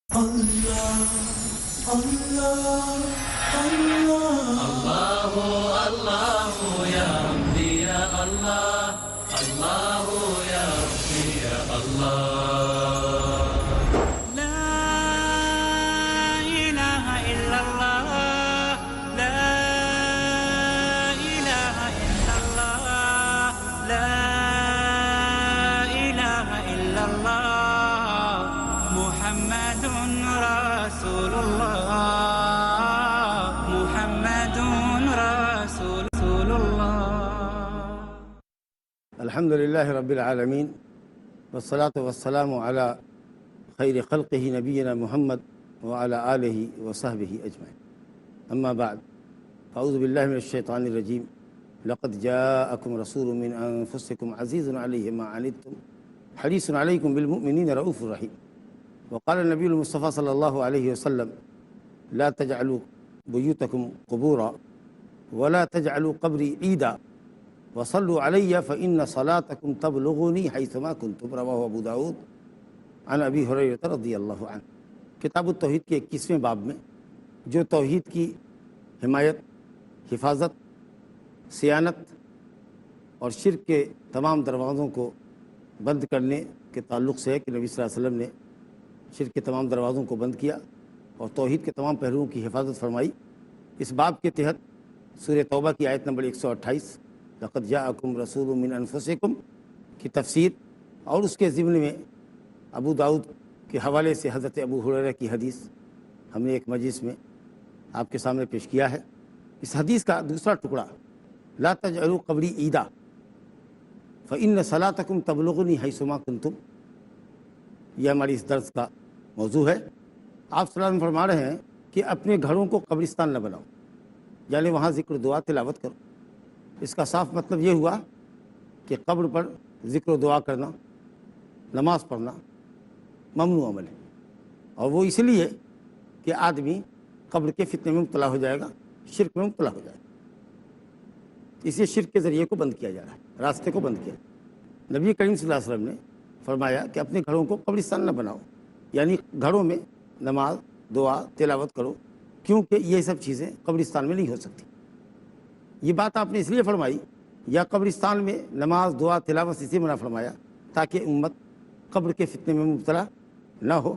اللہ اللہ اللہ اللہ اللہ یا ربی یا اللہ اللہ یا ربی یا اللہ لا الہ الا اللہ لا الہ الا اللہ لا الہ الا اللہ محمد رسول اللہ محمد رسول اللہ. الحمد للہ رب العالمین والصلاة والسلام علی خیر خلقہ نبینا محمد وعلی آلہ وصحبہ اجمعین. اما بعد فاعوذ باللہ من الشیطان الرجیم. لقد جاءکم رسول من انفسکم عزیز علیہ ما عنتم حریص علیکم بالمؤمنین رؤوف رحیم. وقال النبی المصطفیٰ صلی اللہ علیہ وسلم لا تجعلوا بیوتکم قبورا ولا تجعلوا قبری عیدا وصلوا علی فإن صلاتکم تبلغنی حیثما کنتم. رواہ ابو داود عن ابی ہریرہ رضی اللہ عنہ. کتاب التوحید کے 21ویں باب میں جو توحید کی حمایت، حفاظت، صیانت اور شرک کے تمام دروازوں کو بند کرنے کے تعلق سے ہے کہ نبی صلی اللہ علیہ وسلم نے شرک کے تمام دروازوں کو بند کیا اور توحید کے تمام پہلوؤں کی حفاظت فرمائی. اس باب کے تحت سورہ توبہ کی آیت نمبر 128 لقد جاءکم رسول من انفسکم کی تفسیر اور اس کے ضمن میں ابو داؤد کے حوالے سے حضرت ابو ہریرہ کی حدیث ہم نے ایک مجلس میں آپ کے سامنے پیش کیا ہے. اس حدیث کا دوسرا ٹکڑا لا تجعلوا قبری عیدا فإن صلاتکم تبلغنی حیثما کنتم، یہ ہماری اس درس کا موضوع ہے. آپ صلی اللہ علیہ وسلم فرما رہے ہیں کہ اپنے گھروں کو قبرستان نہ بناؤ، یعنی وہاں ذکر دعا تلاوت کرو. اس کا صاف مطلب یہ ہوا کہ قبر پر ذکر و دعا کرنا، نماز پڑھنا ممنوع عمل ہے، اور وہ اس لیے کہ آدمی قبر کے فتنے میں مبتلا ہو جائے گا، شرک میں مبتلا ہو جائے گا. اسی شرک کے ذریعے کو بند کیا جا رہا ہے، راستے کو بند کیا. نبی کریم صلی اللہ علیہ وسلم نے فرمایا کہ اپنے گھروں کو قبرستان نہ بناؤ، یعنی گھروں میں نماز، دعا، تلاوت کرو، کیونکہ یہ سب چیزیں قبرستان میں نہیں ہو سکتی. یہ بات آپ نے اس لیے فرمائی یا قبرستان میں نماز، دعا، تلاوت اسی منع فرمایا تاکہ امت قبر کے فتنے میں مبتلا نہ ہو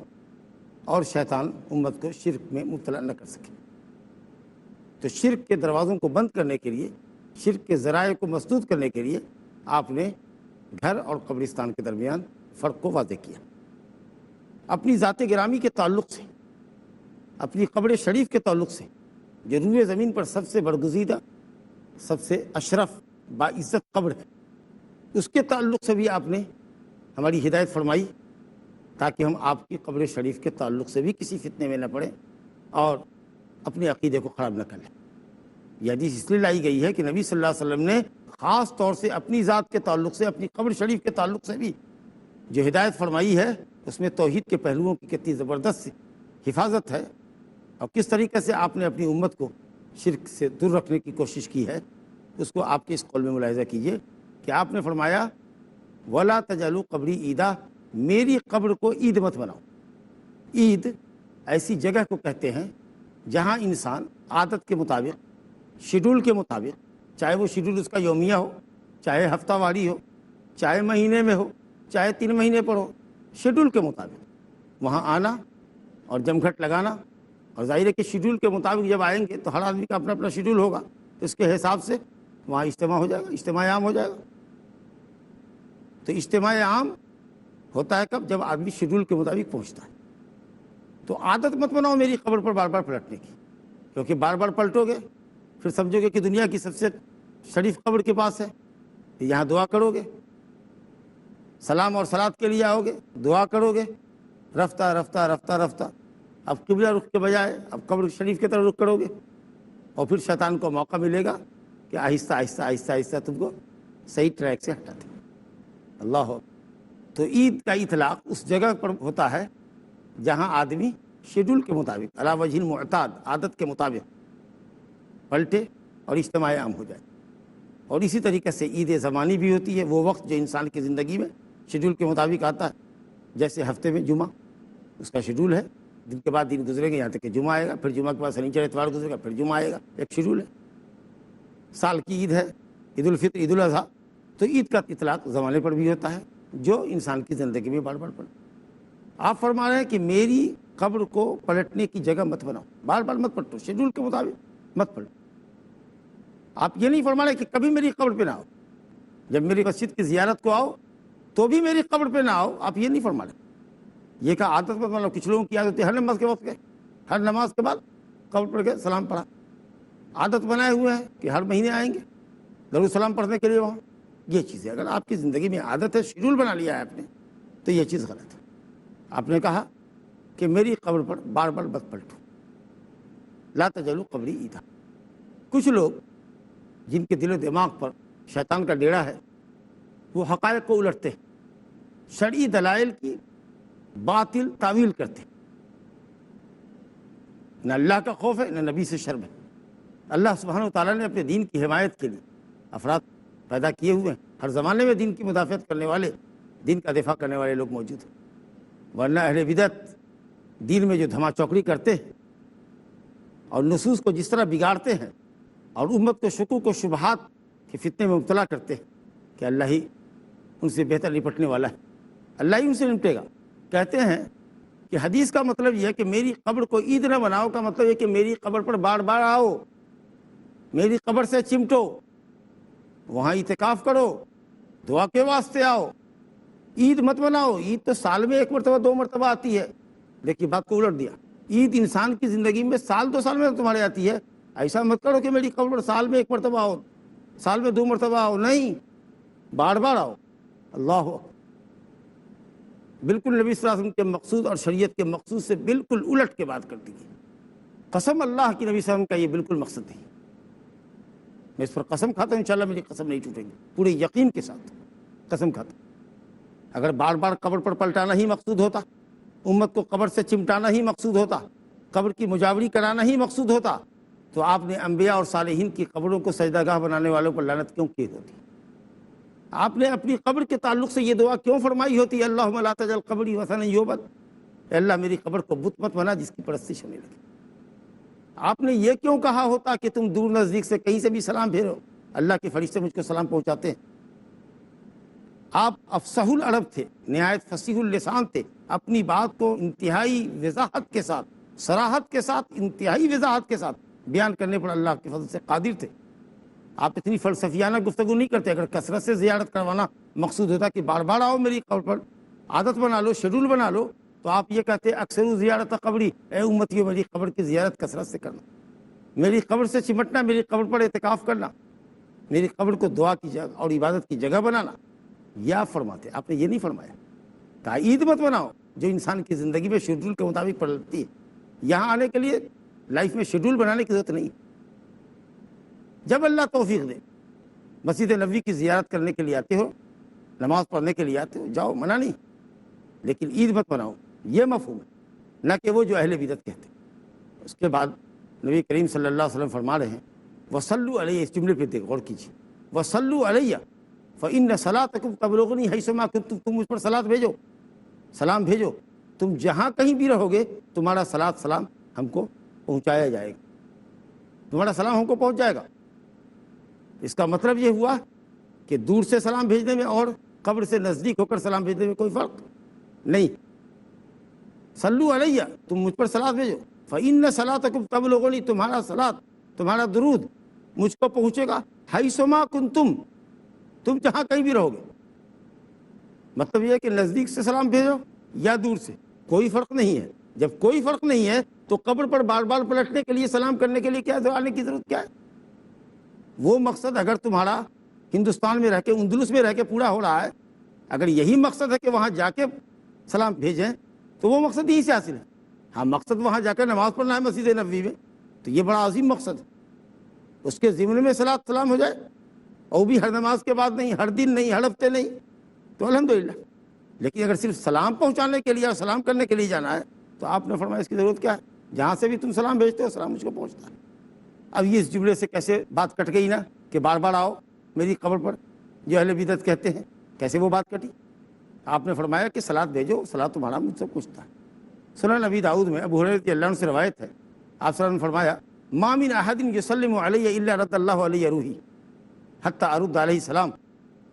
اور شیطان امت کو شرک میں مبتلا نہ کر سکے. تو شرک کے دروازوں کو بند کرنے کے لیے، شرک کے ذرائع کو مسدود کرنے کے لیے آپ نے گھر اور قبرستان کے درمیان فرق کو واضح کیا. اپنی ذات گرامی کے تعلق سے، اپنی قبر شریف کے تعلق سے جو روئے زمین پر سب سے برگزیدہ، سب سے اشرف باعزت قبر ہے، اس کے تعلق سے بھی آپ نے ہماری ہدایت فرمائی تاکہ ہم آپ کی قبر شریف کے تعلق سے بھی کسی فتنے میں نہ پڑیں اور اپنے عقیدے کو خراب نہ کریں. یہ حدیث اس لیے لائی گئی ہے کہ نبی صلی اللہ علیہ وسلم نے خاص طور سے اپنی ذات کے تعلق سے، اپنی قبر شریف کے تعلق سے بھی جو ہدایت فرمائی ہے اس میں توحید کے پہلوؤں کی کتنی زبردست حفاظت ہے اور کس طریقے سے آپ نے اپنی امت کو شرک سے دور رکھنے کی کوشش کی ہے. اس کو آپ کے اس قول میں ملاحظہ کیجئے کہ آپ نے فرمایا وَلَا تَجْعَلُوا قَبْرِي عِیدًا، میری قبر کو عید مت بناؤ. عید ایسی جگہ کو کہتے ہیں جہاں انسان عادت کے مطابق، شیڈول کے مطابق، چاہے وہ شیڈول اس کا یومیہ ہو، چاہے ہفتہ واری ہو، چاہے مہینے میں ہو، چاہے 3 مہینے پر ہو، شیڈول کے مطابق وہاں آنا اور جمگھٹ لگانا. اور ظاہر ہے کہ شیڈول کے مطابق جب آئیں گے تو ہر آدمی کا اپنا اپنا شیڈول ہوگا، اس کے حساب سے وہاں اجتماع ہو جائے گا، اجتماع عام ہو جائے گا. تو اجتماع عام ہوتا ہے کب؟ جب آدمی شیڈول کے مطابق پہنچتا ہے. تو عادت مت بناؤ میری قبر پر بار بار پلٹنے کی، کیونکہ بار بار پلٹو گے پھر سمجھو گے کہ دنیا کی سب سے شریف قبر کے پاس ہے، یہاں دعا کرو گے، سلام اور صلات کے لیے آؤ گے، دعا کرو گے، رفتہ رفتہ رفتہ رفتہ اب قبلہ رخ کے بجائے اب قبر شریف کی طرف رخ کرو گے، اور پھر شیطان کو موقع ملے گا کہ آہستہ آہستہ آہستہ آہستہ تم کو صحیح ٹریک سے ہٹا دیں. اللہ. تو عید کا اطلاق اس جگہ پر ہوتا ہے جہاں آدمی شیڈول کے مطابق، علی وجہ المعتاد، عادت کے مطابق پلٹے اور اجتماع عام ہو جائے. اور اسی طریقے سے عید زمانی بھی ہوتی ہے، وہ وقت جو انسان کی زندگی میں شیڈول کے مطابق آتا ہے. جیسے ہفتے میں جمعہ اس کا شیڈول ہے، دن کے بعد دن گزریں گے یہاں تک کہ جمعہ آئے گا، پھر جمعہ کے بعد سنیچر اتوار گزرے گا، پھر جمعہ آئے گا، ایک شیڈول ہے۔ سال کی عید ہے، عید الفطر، عید الاضحیٰ، تو عید کا اطلاق زمانے پر بھی ہوتا ہے جو انسان کی زندگی میں بار بار پڑے۔ آپ فرما رہے ہیں کہ میری قبر کو پلٹنے کی جگہ مت بناؤ، بار بار مت پلٹو، شیڈول کے مطابق مت پلٹو۔ آپ یہ نہیں فرما رہے کہ کبھی میری قبر پہ نہ آؤ، جب میری مسجد کی زیارت کو آؤ تو بھی میری قبر پہ نہ آؤ، آپ یہ نہیں فرما رہے۔ یہ کہ عادت مت بناؤ، کچھ لوگوں کی عادت ہے ہر نماز کے وقت گئے، ہر نماز کے بعد قبر پر گئے، سلام پڑھا، عادت بنائے ہوئے ہیں کہ ہر مہینے آئیں گے درود سلام پڑھنے کے لیے وہاں۔ یہ چیزیں اگر آپ کی زندگی میں عادت ہے، شیڈول بنا لیا ہے آپ نے، تو یہ چیز غلط ہے۔ آپ نے کہا کہ میری قبر پر بار بار مت پلٹو، لا تجعلوا قبری عیدا۔ کچھ لوگ جن کے دل و دماغ پر شیطان کا ڈیرا ہے، وہ حقائق کو الٹتے ہیں، شرعی دلائل کی باطل تعویل کرتے ہیں۔ نہ اللہ کا خوف ہے، نہ نبی سے شرم ہے۔ اللہ سبحانہ و تعالیٰ نے اپنے دین کی حمایت کے لیے افراد پیدا کیے ہوئے ہیں، ہر زمانے میں دین کی مدافعت کرنے والے، دین کا دفاع کرنے والے لوگ موجود ہیں۔ ورنہ اہل بدعت دین میں جو دھما چوکڑی کرتے ہیں اور نصوص کو جس طرح بگاڑتے ہیں اور امت کو شکوک و شبہات کے فتنے میں مبتلا کرتے ہیں کہ اللہ ہی ان سے بہتر نپٹنے والا ہے، اللہ ہی ان سے نپٹے گا۔ کہتے ہیں کہ حدیث کا مطلب یہ ہے کہ میری قبر کو عید نہ بناؤ کا مطلب یہ کہ میری قبر پر بار بار آؤ، میری قبر سے چمٹو، وہاں اعتکاف کرو، دعا کے واسطے آؤ، عید مت بناؤ۔ عید تو سال میں ایک مرتبہ دو مرتبہ آتی ہے، دیکھیے بات کو الٹ دیا۔ عید انسان کی زندگی میں سال دو سال میں تمہارے آتی ہے، ایسا مت کرو کہ میری قبر پر سال میں ایک مرتبہ آؤ، سال میں دو مرتبہ آؤ، نہیں، بار بار آؤ۔ اللہ اکبر، بالکل نبی صلی اللہ علیہ وسلم کے مقصود اور شریعت کے مقصود سے بالکل الٹ کے بات کر دی گئی۔ قسم اللہ کی نبی صلی اللہ علیہ وسلم کا یہ بالکل مقصد نہیں۔ میں اس پر قسم کھاتا ہوں، انشاءاللہ میری قسم نہیں ٹوٹے گی، پورے یقین کے ساتھ قسم کھاتا ہوں۔ اگر بار بار قبر پر پلٹانا ہی مقصود ہوتا، امت کو قبر سے چمٹانا ہی مقصود ہوتا، قبر کی مجاوری کرانا ہی مقصود ہوتا، تو آپ نے انبیاء اور صالحین کی قبروں کو سجدہ گاہ بنانے والوں پر لعنت کیوں کی ہوتی؟ آپ نے اپنی قبر کے تعلق سے یہ دعا کیوں فرمائی ہوتی؟ اللہم لا تجعل قبری وثنا یعبد، اے اللہ میری قبر کو بت مت بنا جس کی پرستش ہونے لگے۔ آپ نے یہ کیوں کہا ہوتا کہ تم دور نزدیک سے کہیں سے بھی سلام بھیجو، اللہ کے فرشتے مجھ کو سلام پہنچاتے ہیں۔ آپ افصح العرب تھے، نہایت فصیح اللسان تھے، اپنی بات کو انتہائی وضاحت کے ساتھ، صراحت کے ساتھ، انتہائی وضاحت کے ساتھ بیان کرنے پر اللہ کے فضل سے قادر تھے۔ آپ اتنی فلسفیانہ گفتگو نہیں کرتے۔ اگر کثرت سے زیارت کروانا مقصود ہوتا کہ بار بار آؤ میری قبر پر، عادت بنا لو، شیڈول بنا لو، تو آپ یہ کہتے اکثر زیارت قبری، اے امتیوں میری قبر کی زیارت کثرت سے کرنا، میری قبر سے چمٹنا، میری قبر پر اعتکاف کرنا، میری قبر کو دعا کی جگہ اور عبادت کی جگہ بنانا، یہ آپ فرماتے۔ آپ نے یہ نہیں فرمایا کہا عید مت بناؤ جو انسان کی زندگی میں شیڈول کے مطابق پلٹتی ہے۔ یہاں آنے کے لیے لائف میں شیڈول بنانے کی ضرورت نہیں۔ جب اللہ توفیق دے، مسجد نبوی کی زیارت کرنے کے لیے آتے ہو، نماز پڑھنے کے لیے آتے ہو، جاؤ، منع نہیں، لیکن عید مت بناؤ، یہ مفہوم ہے، نہ کہ وہ جو اہل بدعت کہتے ہیں۔ اس کے بعد نبی کریم صلی اللہ علیہ وسلم فرما رہے ہیں وصلوا علیہ، اس جملے پہ غور کیجیے، وصلوا علیہ فإن صلاتکم تبلغنی حیث ما کنتم، تم مجھ پر صلات بھیجو، سلام بھیجو، تم جہاں کہیں بھی رہو گے تمہارا صلات سلام ہم کو پہنچایا جائے گا، تمہارا سلام ہم کو پہنچ جائے گا۔ اس کا مطلب یہ ہوا کہ دور سے سلام بھیجنے میں اور قبر سے نزدیک ہو کر سلام بھیجنے میں کوئی فرق نہیں۔ صلو علیہ، تم مجھ پر صلات بھیجو، فإن صلاتکم تبلغنی، تمہارا صلات، تمہارا درود مجھ کو پہنچے گا، حیث ما کنتم، تم جہاں کہیں بھی رہو گے۔ مطلب یہ ہے کہ نزدیک سے سلام بھیجو یا دور سے، کوئی فرق نہیں ہے۔ جب کوئی فرق نہیں ہے تو قبر پر بار بار پلٹنے کے لیے، سلام کرنے کے لیے کیا آنے کی ضرورت کیا ہے؟ وہ مقصد اگر تمہارا ہندوستان میں رہ کے، اندلس میں رہ کے پورا ہو رہا ہے، اگر یہی مقصد ہے کہ وہاں جا کے سلام بھیجیں، تو وہ مقصد یہی سے حاصل ہے۔ ہاں، مقصد وہاں جا کر نماز پڑھنا ہے مسجد نبوی میں، تو یہ بڑا عظیم مقصد ہے، اس کے ضمن میں صلات سلام ہو جائے، اور بھی ہر نماز کے بعد نہیں، ہر دن نہیں، ہر ہفتے نہیں، تو الحمدللہ۔ لیکن اگر صرف سلام پہنچانے کے لیے اور سلام کرنے کے لیے جانا ہے تو آپ نے فرمایا اس کی ضرورت کیا ہے؟ جہاں سے بھی تم سلام بھیجتے ہو سلام مجھ کو پہنچتا ہے۔ اب یہ اس جملے سے کیسے بات کٹ گئی نا کہ بار بار آؤ میری قبر پر، جو اہل بدعت کہتے ہیں، کیسے وہ بات کٹی؟ آپ نے فرمایا کہ صلات بھیجو، صلات تمہارا مجھ سے پوچھتا ہے۔ سنن نبی داؤد میں ابو ہریرہ رضی اللہ عنہ سے روایت ہے، آپ صلی اللہ علیہ وسلم نے فرمایا ما من احد یسلم علی الا رد اللہ علیہ روحی حتی ارد علیہ السلام،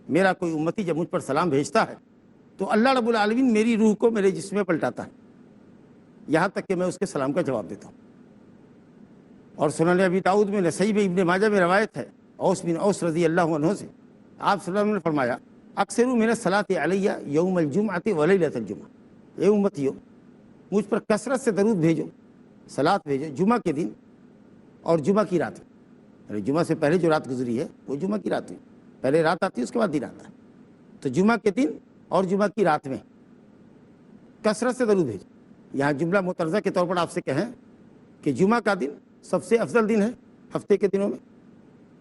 میرا کوئی امتی جب مجھ پر سلام بھیجتا ہے تو اللہ رب العالمین میری روح کو میرے جسم میں پلٹاتا ہے یہاں تک کہ میں اس کے سلام کا جواب دیتا ہوں۔ اور سنن ابی داؤد میں، نسائی میں، ابن ماجہ میں روایت ہے اوس بن اوس رضی اللہ عنہ سے، آپ صلی اللہ علیہ وسلم نے فرمایا اکثروا من الصلاۃ علیہ یوم الجمعۃ ولیلۃ الجمعہ، اے امتیو مجھ پر کثرت سے درود بھیجو، صلاۃ بھیجو جمعہ کے دن اور جمعہ کی رات میں، یعنی جمعہ سے پہلے جو رات گزری ہے وہ جمعہ کی رات میں، پہلے رات آتی ہے اس کے بعد دن آتا ہے، تو جمعہ کے دن اور جمعہ کی رات میں کثرت سے درود بھیجو۔ یہاں جملہ مترجہ کے طور پر آپ سے کہیں کہ جمعہ کا دن سب سے افضل دن ہے ہفتے کے دنوں میں،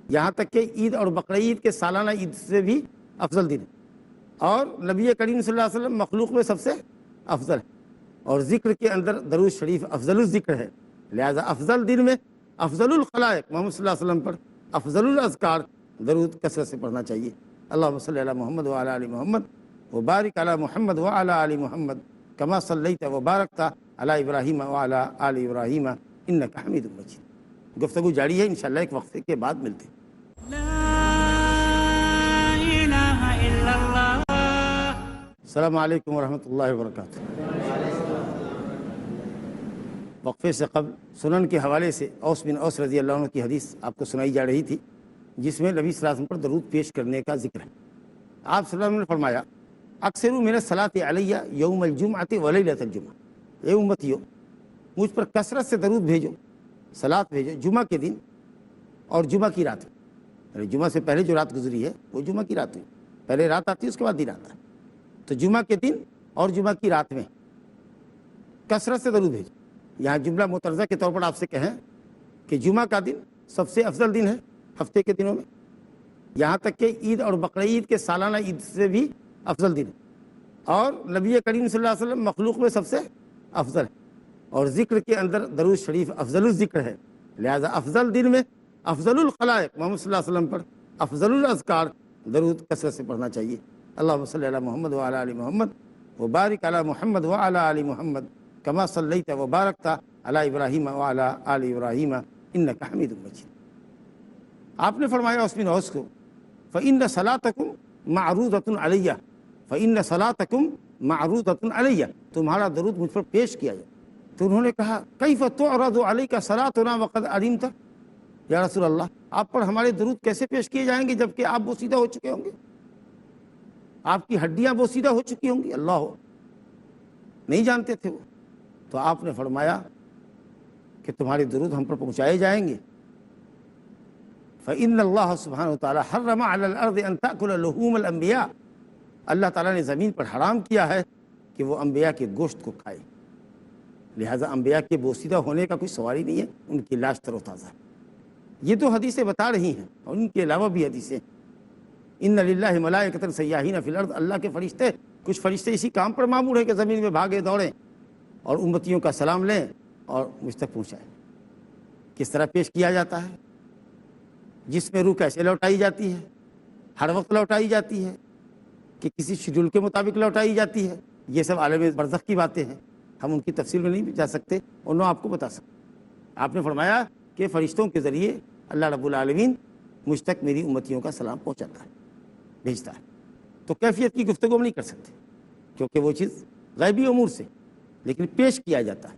یہاں تک کہ عید اور بقرعید کے سالانہ عید سے بھی افضل دن ہے، اور نبی کریم صلی اللہ علیہ وسلم مخلوق میں سب سے افضل ہے، اور ذکر کے اندر درود شریف افضل الذکر ہے، لہذا افضل دن میں افضل الخلائق محمد صلی اللہ علیہ وسلم پر افضل الاذکار درود کثرت سے پڑھنا چاہیے۔ اللہم صلی علی محمد وعلی آل محمد وبارک علی محمد وعلی آل محمد کما صلیت وبارکت علی ابراہیم وعلی آل ابراہیم انک حمید مجید۔ گفتگو جاری ہے، انشاءاللہ ایک وقفے کے بعد ملتے ہیں۔ لا إله إلا الله. السلام علیکم ورحمۃ اللہ وبرکاتہ۔ وقفے سے قبل سنن کے حوالے سے اوس بن اوس رضی اللہ عنہ کی حدیث آپ کو سنائی جا رہی تھی، جس میں نبی صلی اللہ علیہ وسلم پر درود پیش کرنے کا ذکر ہے۔ آپ صلی اللہ علیہ وسلم نے فرمایا اکثروا من الصلاۃ علیہ یوم الجمعۃ ولیلۃ الجمعہ، اے امتیو مجھ پر کثرت سے درود بھیجو، صلاۃ بھیجو جمعہ کے دن اور جمعہ کی رات میں، یعنی جمعہ سے پہلے جو رات گزری ہے وہ جمعہ کی رات میں، پہلے رات آتی ہے اس کے بعد دن آتا ہے، تو جمعہ کے دن اور جمعہ کی رات میں کثرت سے درود بھیجو۔ یہاں جملہ مترجہ کے طور پر آپ سے کہیں کہ جمعہ کا دن سب سے افضل دن ہے ہفتے کے دنوں میں، یہاں تک کہ عید اور بقرعید کے سالانہ عید سے بھی افضل دن ہے، اور نبی کریم صلی اللہ علیہ وسلم مخلوق میں سب سے افضل ہے، اور ذکر کے اندر درود شریف افضل الذکر ہے، لہذا افضل دن میں افضل الخلائق محمد صلی اللہ علیہ وسلم پر افضل الاذکار درود کثرت سے پڑھنا چاہیے۔ اللہم صلی علی محمد وعلی آل محمد وبارک علی محمد وعلی آل محمد کما صلیت وبارکت علی ابراہیم وعلی آل ابراہیم انک حمید مجید۔ آپ نے فرمایا اس بن اوس کو فإن صلاتکم معروضۃ علیہ، فإن صلاتکم معروضۃ علیہ، تمہارا درود مجھ پر پیش کیا جائے۔ تو انہوں نے کہا کیف تعرض علیک صلاتنا وقد علمت، یا رسول اللہ آپ پر ہمارے درود کیسے پیش کیے جائیں گے جبکہ آپ بوسیدہ ہو چکے ہوں گے، آپ کی ہڈیاں بوسیدہ ہو چکی ہوں گی؟ اللہ نہیں جانتے تھے وہ۔ تو آپ نے فرمایا کہ تمہارے درود ہم پر پہنچائے جائیں گے۔ فإن اللہ سبحانہ وتعالی حرم علی الارض ان تأکل لحوم الانبیاء، اللہ تعالیٰ نے زمین پر حرام کیا ہے کہ وہ انبیاء کے گوشت کو کھائے، لہٰذا انبیاء کے بوسیدہ ہونے کا کوئی سوال ہی نہیں ہے، ان کی لاش تر و تازہ ہے۔ یہ تو حدیثیں بتا رہی ہیں، اور ان کے علاوہ بھی حدیثیں، ان للہ ملائکۃ سیاحین فی الارض، اللہ کے فرشتے، کچھ فرشتے اسی کام پر معمور ہیں کہ زمین میں بھاگے دوڑیں اور امتیوں کا سلام لیں اور مجھ تک پہنچائیں۔ کس طرح پیش کیا جاتا ہے، جس میں روح کیسے لوٹائی جاتی ہے، ہر وقت لوٹائی جاتی ہے کہ کسی شیڈول کے مطابق لوٹائی جاتی ہے، یہ سب عالم برزخ کی باتیں ہیں، ہم ان کی تفصیل میں نہیں جا سکتے اور نہ آپ کو بتا سکتے۔ آپ نے فرمایا کہ فرشتوں کے ذریعے اللہ رب العالمین مجھ تک میری امتیوں کا سلام پہنچاتا ہے، بھیجتا ہے۔ تو کیفیت کی گفتگو ہم نہیں کر سکتے کیونکہ وہ چیز غیبی امور سے، لیکن پیش کیا جاتا ہے،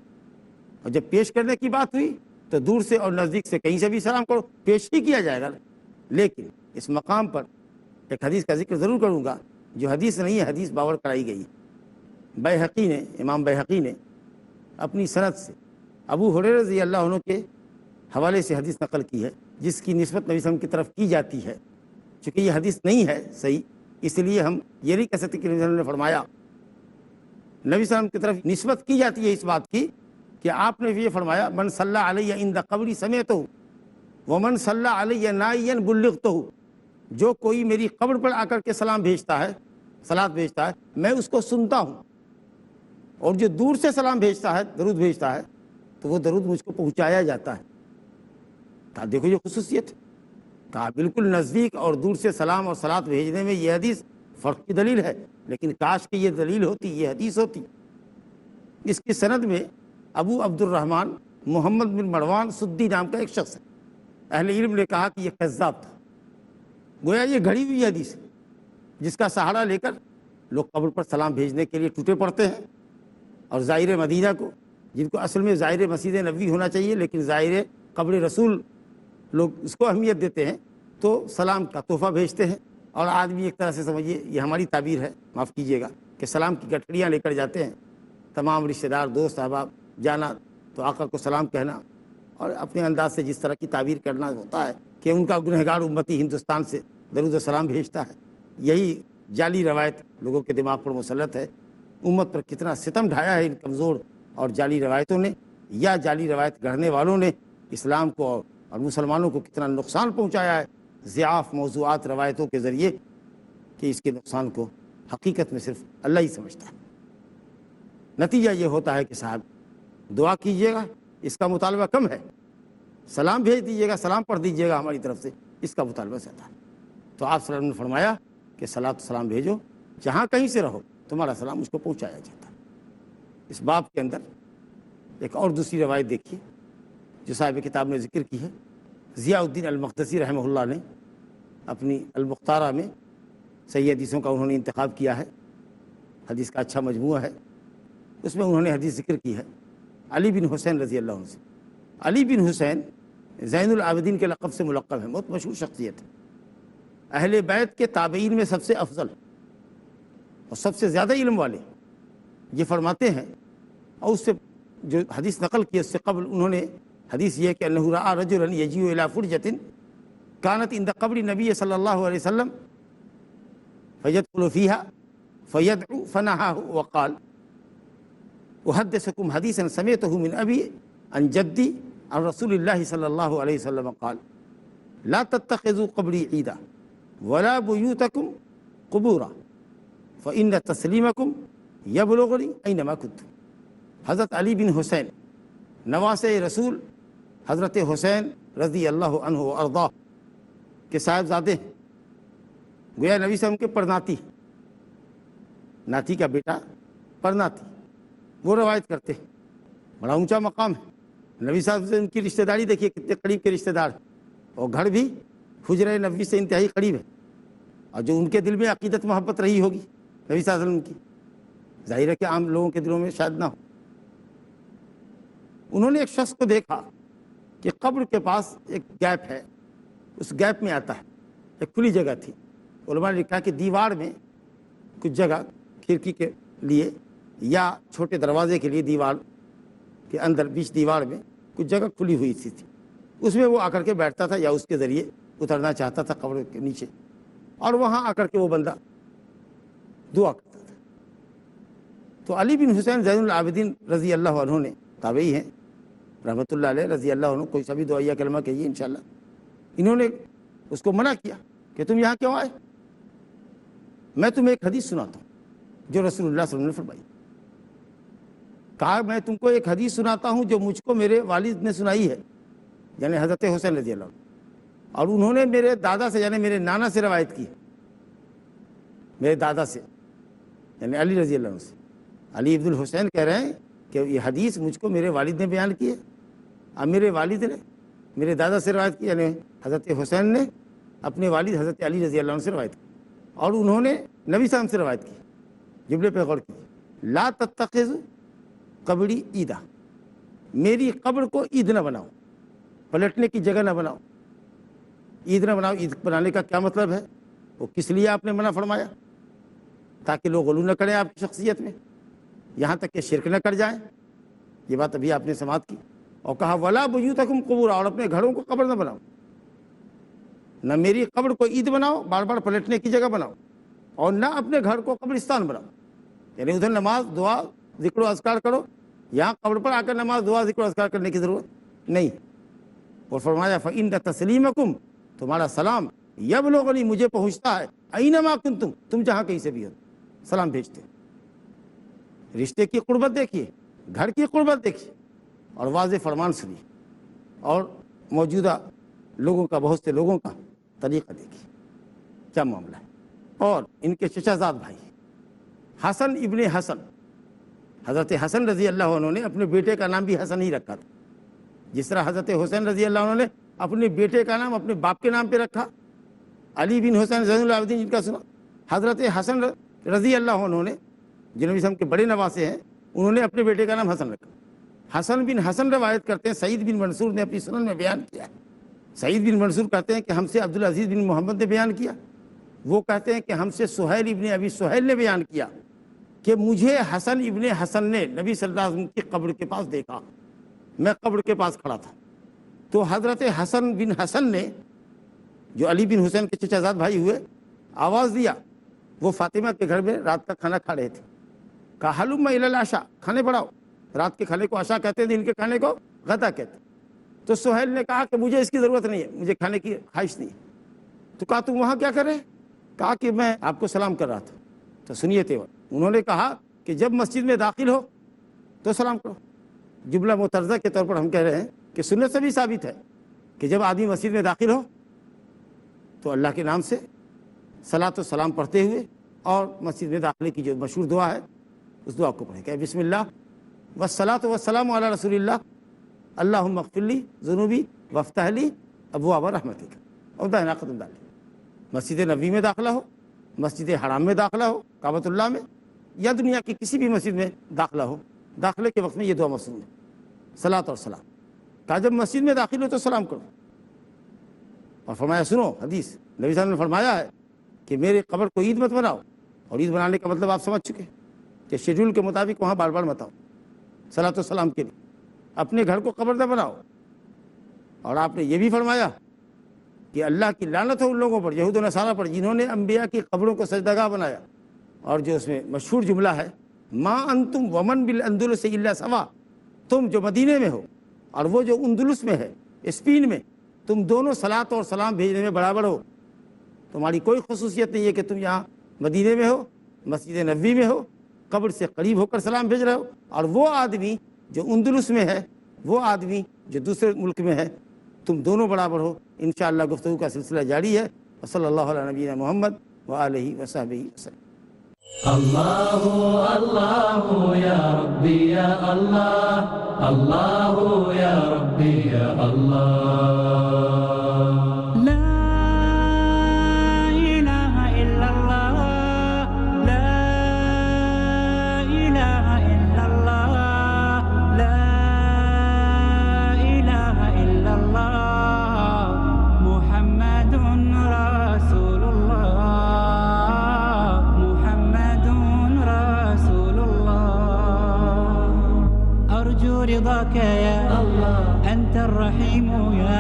اور جب پیش کرنے کی بات ہوئی تو دور سے اور نزدیک سے کہیں سے بھی سلام کرو، پیش ہی کیا جائے گا۔ لیکن اس مقام پر ایک حدیث کا ذکر ضرور کروں گا، جو حدیث نہیں ہے، حدیث باور کرائی گئی ہے۔ بیہقی نے، امام بیہقی نے اپنی سند سے ابو ہریرہ رضی اللہ عنہ کے حوالے سے حدیث نقل کی ہے، جس کی نسبت نبی صلی اللہ علیہ وسلم کی طرف کی جاتی ہے۔ چونکہ یہ حدیث نہیں ہے صحیح، اس لیے ہم یہ نہیں کہہ سکتے کہ نبی صلی اللہ علیہ وسلم نے فرمایا۔ نبی صلی اللہ علیہ وسلم کی طرف نسبت کی جاتی ہے اس بات کی کہ آپ نے یہ فرمایا من صلی علیہ عند قبری سمعتہ ومن صلی علیہ نائیا بلغتہ، جو کوئی میری قبر پر آ کر کے سلام بھیجتا ہے، صلات بھیجتا ہے، میں اس کو سنتا ہوں، اور جو دور سے سلام بھیجتا ہے، درود بھیجتا ہے، تو وہ درود مجھ کو پہنچایا جاتا ہے۔ کہا دیکھو یہ خصوصیت، کہا بالکل نزدیک اور دور سے سلام اور صلات بھیجنے میں یہ حدیث فرق کی دلیل ہے، لیکن کاش کہ یہ دلیل ہوتی، یہ حدیث ہوتی اس کی سند میں ابو عبد الرحمن محمد بن مروان سدی نام کا ایک شخص ہے۔ اہل علم نے کہا کہ یہ کذاب تھا، گویا یہ گھڑی ہوئی حدیث ہے جس کا سہارا لے کر لوگ قبر پر سلام بھیجنے کے لیے ٹوٹے پڑتے ہیں، اور زائر مدینہ کو، جن کو اصل میں زائر مسجد نبوی ہونا چاہیے لیکن زائر قبر رسول لوگ اس کو اہمیت دیتے ہیں، تو سلام کا تحفہ بھیجتے ہیں۔ اور آدمی ایک طرح سے سمجھیے، یہ ہماری تعبیر ہے، معاف کیجیے گا، کہ سلام کی گٹھڑیاں لے کر جاتے ہیں تمام رشتہ دار دوست احباب، جانا تو آقا کو سلام کہنا، اور اپنے انداز سے جس طرح کی تعبیر کرنا ہوتا ہے کہ ان کا گنہگار امتی ہندوستان سے درود و سلام بھیجتا ہے۔ یہی جعلی روایت لوگوں کے دماغ پر مسلط ہے۔ امت پر کتنا ستم ڈھایا ہے ان کمزور اور جعلی روایتوں نے، یا جعلی روایت گڑھنے والوں نے اسلام کو اور مسلمانوں کو کتنا نقصان پہنچایا ہے ضعاف موضوعات روایتوں کے ذریعے، کہ اس کے نقصان کو حقیقت میں صرف اللہ ہی سمجھتا ہے۔ نتیجہ یہ ہوتا ہے کہ صاحب دعا کیجیے گا، اس کا مطالبہ کم ہے، سلام بھیج دیجیے گا، سلام پڑھ دیجیے گا ہماری طرف سے، اس کا مطالبہ زیادہ ہے۔ تو آپ صلی اللہ علیہ وسلم نے فرمایا کہ صلاۃ و سلام بھیجو، جہاں کہیں سے رہو تمہارا سلام اس کو پہنچایا جاتا ہے۔ اس باب کے اندر ایک اور دوسری روایت دیکھیے جو صاحب کتاب نے ذکر کی ہے۔ ضیاء الدین المقدسی رحمہ اللہ نے اپنی المختارہ میں صحیح حدیثوں کا انہوں نے انتخاب کیا ہے، حدیث کا اچھا مجموعہ ہے، اس میں انہوں نے حدیث ذکر کی ہے علی بن حسین رضی اللہ عنہ سے۔ علی بن حسین زین العابدین کے لقب سے ملقب ہے، بہت مشہور شخصیت ہے، اہل بیت کے تابعین میں سب سے افضل اور سب سے زیادہ علم والے۔ یہ فرماتے ہیں، اور اس سے جو حدیث نقل کی اس سے قبل انہوں نے حدیث یہ کہ انہ رأى رجلا یجیء الی فرجۃ کانت عند قبر النبی صلی اللہ علیہ وسلم فیدخل فیہا فیدعو فنہاہ وقال احدثکم حدیثا سمعتہ من ابی عن جدی عن رسول اللہ صلی اللہ علیہ وسلم قال لا تتخذوا قبری عیدا ولا بیوتکم قبورا فإن تسلیمکم یبلغنی اینما کنتم۔ حضرت علی بن حسین نواسے رسول حضرت حسین رضی اللہ عنہ و ارضاہ کے صاحبزادے ہیں، گویا نبی صلی اللہ علیہ وسلم کے پرناتی، ناتی کا بیٹا پرناتی، وہ روایت کرتے ہیں، بڑا اونچا مقام ہے۔ نبی صاحب سے ان کی رشتہ داری دیکھیے کتنے قریب کے رشتہ دار، اور گھر بھی حجرہ نبوی سے انتہائی قریب ہے، اور جو ان کے دل میں عقیدت محبت رہی ہوگی نبی صلی اللہ علیہ وسلم کی، ظاہر ہے کہ عام لوگوں کے دلوں میں شاید نہ ہو۔ انہوں نے ایک شخص کو دیکھا کہ قبر کے پاس ایک گیپ ہے، اس گیپ میں آتا ہے، ایک کھلی جگہ تھی، علماء نے لکھا کہ دیوار میں کچھ جگہ کھڑکی کے لیے یا چھوٹے دروازے کے لیے دیوار کے اندر بیچ دیوار میں کچھ جگہ کھلی ہوئی تھی، اس میں وہ آ کر کے بیٹھتا تھا یا اس کے ذریعے اترنا چاہتا تھا قبر کے نیچے، اور وہاں آ کر کے وہ بندہ دعا کرتا تھا۔ تو علی بن حسین زین العابدین رضی اللہ عنہ نے، تابعی ہیں رحمۃ اللہ علیہ رضی اللہ عنہ، کوئی سبھی دعائیہ کلمہ کہیے انشاءاللہ، انہوں نے اس کو منع کیا کہ تم یہاں کیوں آئے، میں تمہیں ایک حدیث سناتا ہوں جو رسول اللہ صلی اللہ علیہ وسلم نے فرمائی۔ کہا میں تم کو ایک حدیث سناتا ہوں جو مجھ کو میرے والد نے سنائی ہے، یعنی حضرت حسین رضی اللہ عنہ، اور انہوں نے میرے دادا سے یعنی میرے نانا سے روایت کی، میرے دادا سے یعنی علی رضی اللہ عنہ سے۔ علی عبد الحسین کہہ رہے ہیں کہ یہ حدیث مجھ کو میرے والد نے بیان کی ہے، اب میرے والد نے میرے دادا سے روایت کی، یعنی حضرت حسین نے اپنے والد حضرت علی رضی اللہ عنہ سے روایت کی، اور انہوں نے نبی صلی اللہ علیہ وسلم سے روایت کی۔ جملے پہ غور کیجیے، لا تتخذوا قبری عیدا، میری قبر کو عید نہ بناؤ، پلٹنے کی جگہ نہ بناؤ، عید نہ بناؤ۔ عید بنانے کا کیا مطلب ہے، وہ کس لیے آپ نے منع فرمایا؟ تاکہ لوگ غلو نہ کریں آپ کی شخصیت میں، یہاں تک کہ شرک نہ کر جائیں، یہ بات ابھی آپ نے سماعت کی۔ اور کہا ولا بیوتکم قبورا، اور اپنے گھروں کو قبر نہ بناؤ، نہ میری قبر کو عید بناؤ، بار بار پلٹنے کی جگہ بناؤ، اور نہ اپنے گھر کو قبرستان بناؤ، یعنی ادھر نماز دعا ذکر و اذکار کرو، یہاں قبر پر آ کر نماز دعا ذکر و اذکار کرنے کی ضرورت نہیں۔ اور فرمایا فإن تسلیمکم، تمہارا سلام یبلغنی، مجھے پہنچتا ہے، اینما کنتم، تم جہاں کہیں سے بھی ہو سلام بھیجتے۔ رشتے کی قربت دیکھیے، گھر کی قربت دیکھیے، اور واضح فرمان سنیے، اور موجودہ لوگوں کا، بہت سے لوگوں کا طریقہ دیکھیے کیا معاملہ ہے۔ اور ان کے چچا زاد بھائی حسن ابن حسن حضرت حسن رضی اللہ عنہ نے اپنے بیٹے کا نام بھی حسن ہی رکھا تھا، جس طرح حضرت حسین رضی اللہ عنہ نے اپنے بیٹے کا نام اپنے باپ کے نام پہ رکھا، علی بن حسین زین العابدین جن کا سنا، حضرت حسن رضی اللہ عنہ نے جو نبی صلی اللہ علیہ وسلم کے بڑے نواسے ہیں، انہوں نے اپنے بیٹے کا نام حسن رکھا۔ حسن بن حسن روایت کرتے ہیں، سعید بن منصور نے اپنی سنن میں بیان کیا ہے، سعید بن منصور کہتے ہیں کہ ہم سے عبدالعزیز بن محمد نے بیان کیا، وہ کہتے ہیں کہ ہم سے سہیل ابن ابی سہیل نے بیان کیا کہ مجھے حسن ابن حسن نے نبی صلی اللہ علیہ وسلم کی قبر کے پاس دیکھا، میں قبر کے پاس کھڑا تھا، تو حضرت حسن بن حسن نے جو علی بن حسین کے چچا زاد بھائی ہوئے آواز دیا، وہ فاطمہ کے گھر میں رات کا کھانا کھا رہے تھے، کہا حلم الی العشاء، کھانے بڑھاؤ، رات کے کھانے کو عشاء کہتے ہیں، دن کے کھانے کو غدا کہتے ہیں۔ تو سہیل نے کہا کہ مجھے اس کی ضرورت نہیں ہے، مجھے کھانے کی خواہش نہیں ہے۔ تو کہا تم وہاں کیا کر رہے؟ کہا کہ میں آپ کو سلام کر رہا تھا۔ تو سنیے تیور، انہوں نے کہا کہ جب مسجد میں داخل ہو تو سلام کرو۔ جملہ مترجہ کے طور پر ہم کہہ رہے ہیں کہ سنت سے بھی ثابت ہے کہ جب آدمی مسجد میں داخل ہو تو اللہ کے نام سے صلاۃ و سلام پڑھتے ہوئے اور مسجد میں داخلے کی جو مشہور دعا ہے اس دعا کو پڑھیں کہ بسم اللہ والصلاۃ والسلام علی رسول اللہ اللہم اغفر لی ذنوبی وافتح لی ابواب رحمتک اور دائنا قدم ڈالیں۔ مسجد نبوی میں داخلہ ہو، مسجد حرام میں داخلہ ہو کعبۃ اللہ میں، یا دنیا کی کسی بھی مسجد میں داخلہ ہو، داخلے کے وقت میں یہ دعا مصنون ہے، صلاۃ اور سلام۔ کہا جب مسجد میں داخل ہو تو سلام کرو، اور فرمایا سنو حدیث نبی صلی اللہ علیہ وسلم نے فرمایا ہے کہ میرے قبر کو عید مت بناؤ، اور عید بنانے کا مطلب آپ سمجھ چکے کہ شیڈول کے مطابق وہاں بار بار مت آؤ صلاۃ و سلام کے لیے، اپنے گھر کو قبر نہ بناؤ۔ اور آپ نے یہ بھی فرمایا کہ اللہ کی لعنت ہو ان لوگوں پر، یہود و نصارہ پر، جنہوں نے انبیاء کی قبروں کو سجدگاہ بنایا۔ اور جو اس میں مشہور جملہ ہے ما انتم ومن بالاندلس الا سوا، تم جو مدینے میں ہو اور وہ جو اندلس میں ہے، اسپین میں، تم دونوں صلاۃ اور سلام بھیجنے میں برابر ہو۔ تمہاری کوئی خصوصیت نہیں ہے کہ تم یہاں مدینے میں ہو، مسجد نبوی میں ہو، قبر سے قریب ہو کر سلام بھیج رہے ہو، اور وہ آدمی جو اندلس میں ہے، وہ آدمی جو دوسرے ملک میں ہے، تم دونوں برابر ہو۔ انشاءاللہ گفتگو کا سلسلہ جاری ہے۔ وصلی اللہ علی نبینا محمد وآلہ وصحبہ وسلم۔ اللہ اللہ یا ربی یا اللہ، اللہ یا ربی یا اللہ۔ لا إله إلا الله، لا إله إلا الله، لا إله إلا الله، محمد رسول الله، محمد رسول الله، أرجو رضاك يا الله، أنت الرحيم يا